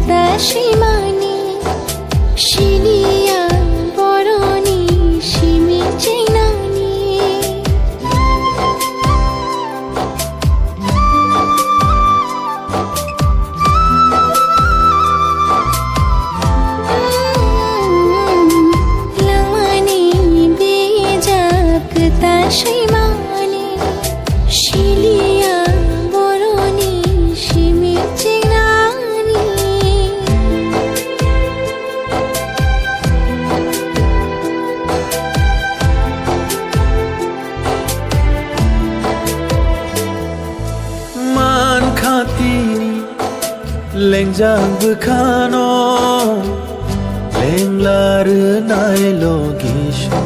তা সীমানি শিলিয়া বরণী শিমি চেনানি লামানি বেজাক তা সীমানি শিলিয়া বরণী Shimi Senani man khatini lengjang bukhano lenglar nai logisho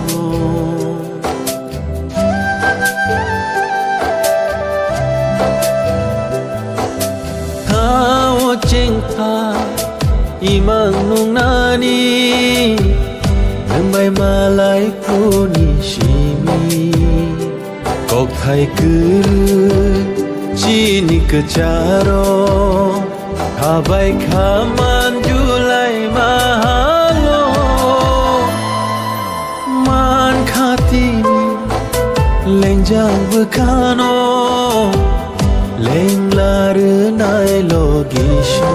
thao chengtha imang nung nani mai malai puni shimi kok thai kuru chini kecharo habai khaman julai mahalo man khatini lengjang bukhano lenglar nai logisho